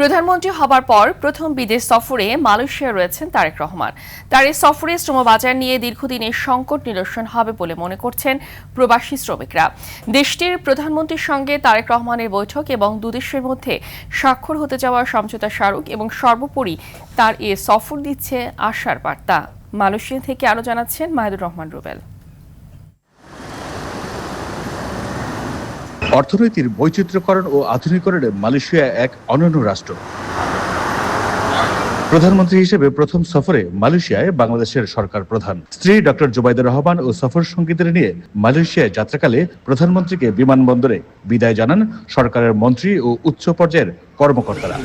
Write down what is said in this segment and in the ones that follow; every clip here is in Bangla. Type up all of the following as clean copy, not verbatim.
প্রধানমন্ত্রী হবার পর প্রথম বিদেশ সফরে মালয়েশিয়া রয়েছেন তারেক রহমান। তার এই সফরে শ্রমবাজার নিয়ে দীর্ঘদিনের সংকট নিরসন হবে বলে মনে করছেন প্রবাসী শ্রমিকরা। দেশটির প্রধানমন্ত্রীর সঙ্গে তারেক রহমানের বৈঠক এবং দুদেশের মধ্যে স্বাক্ষর হতে যাওয়া সমঝোতা স্মারক এবং সর্বোপরি তার এ সফর দিচ্ছে আশার বার্তা। মালয়েশিয়া থেকে আরও জানাচ্ছেন মাহিদুর রহমান রুবেল। অর্থনীতির বৈচিত্র্যকরণ ও আধুনিকরণে মালয়েশিয়া এক অনন্য রাষ্ট্র। প্রধানমন্ত্রী হিসেবে প্রথম সফরে মালয়েশিয়ায় বাংলাদেশের সরকার প্রধান স্ত্রী ডক্টর জুবাইদা রহমান ও সফর সঙ্গীদের নিয়ে মালয়েশিয়ায় যাত্রাকালে প্রধানমন্ত্রীকে বিমানবন্দরে বিদায় জানান সরকারের মন্ত্রী ও উচ্চ পর্যায়ের কর্মকর্তারা।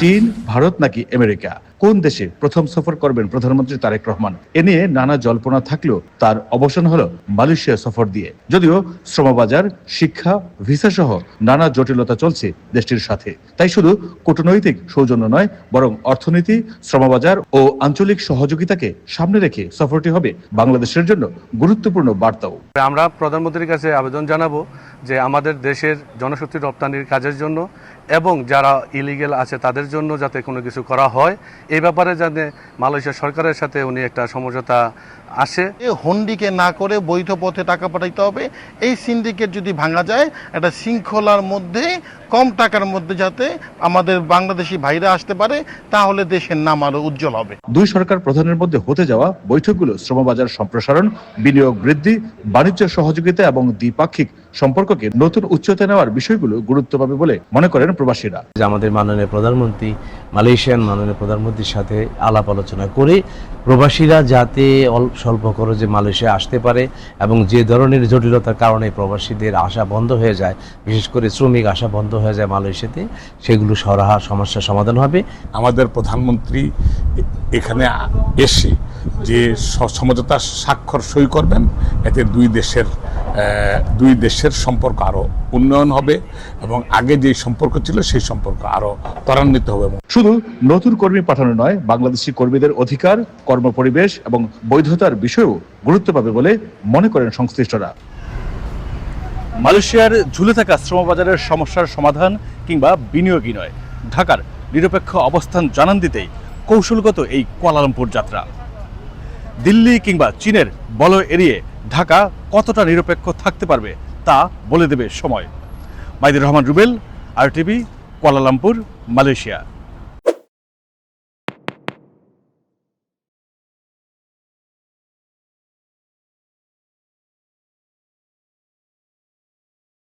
চীন, ভারত নাকি আমেরিকা, কোন দেশে প্রথম সফর করবেন প্রধানমন্ত্রী তারেক রহমান? এ নিয়ে নানা জল্পনা থাকলেও তার অবসান হলো মালয়েশিয়া সফর দিয়ে। যদিও শ্রমবাজার, শিক্ষা, ভিসা সহ নানা জটিলতা চলছে দেশটির সাথে, তাই শুধু কূটনৈতিক সৌজন্য নয়, বরং অর্থনীতি, শ্রমবাজার ও আঞ্চলিক সহযোগিতাকে সামনে রেখে সফরটি হবে বাংলাদেশের জন্য গুরুত্বপূর্ণ বার্তাও। আমরা প্রধানমন্ত্রীর কাছে আবেদন জানাবো যে আমাদের দেশের জনশক্তি রপ্তানির কাজের জন্য এবং যারা ইলিগেল আছে তাদের জন্য যাতে কোনো কিছু করা হয়, এই ব্যাপারে যাতে মালয়েশিয়া সরকারের সাথে উনি একটা সমঝোতা আসে। হুন্ডিকে না করে বৈধ পথে টাকা পাঠাইতে হবে। এই সিন্ডিকেট যদি ভাঙা যায়, একটা শৃঙ্খলার মধ্যে কম টাকার মধ্যে যাতে আমাদের বাংলাদেশি ভাইরা আসতে পারে, তাহলে দেশের নাম আরো উজ্জ্বল হবে। দুই সরকার প্রধানের মধ্যে হতে যাওয়া বৈঠকগুলো শ্রমবাজার সম্প্রসারণ, বিনিয়োগ বৃদ্ধি, বাণিজ্য সহযোগিতা এবং দ্বিপাক্ষিক সম্পর্ককে নতুন উচ্চতা নেওয়ার বিষয়গুলো গুরুত্ব পাবে বলে মনে করেন প্রবাসীরা। আমাদের মাননীয় প্রধানমন্ত্রী মালয়েশিয়ান মাননীয় প্রধানমন্ত্রীর সাথে আলাপ আলোচনা করে প্রবাসীরা যাতে স্বল্প খরচে মালয়েশিয়া আসতে পারে এবং যে ধরনের জটিলতার কারণে প্রবাসীদের আসা বন্ধ হয়ে যায়, বিশেষ করে শ্রমিক আসা বন্ধ হয়ে যায় মালয়েশিয়াতে, সেগুলো সমস্যার সমাধান হবে। আমাদের প্রধানমন্ত্রী এখানে এসে যে সমঝোতা স্বাক্ষর সই করবেন, এতে দুই দেশের সম্পর্ক আরো উন্নয়ন হবে এবং আগে যে সম্পর্ক ছিল সেই সম্পর্ক আরো ত্বরান্বিত হবে। শুধু নতুন কর্মী পাঠানো নয়, বাংলাদেশি কর্মীদের অধিকার, কর্মপরিবেশ এবং বৈধতার বিষয়েও গুরুত্ব পাবে বলে মনে করেন সংশ্লিষ্টরা। মালয়েশিয়ার ঝুলে থাকা শ্রমবাজারের সমস্যার সমাধান কিংবা বিনিয়োগই নয়, ঢাকার নিরপেক্ষ অবস্থান জানান দিতেই কৌশলগত এই কুয়ালালামপুর যাত্রা। দিল্লি কিংবা চীনের বলয় এড়িয়ে ঢাকা কতটা নিরপেক্ষ থাকতে পারবে তা বলে দেবে সময়। Mahidur Rahman Rubel, RTV, Kuala Lumpur, Malaysia.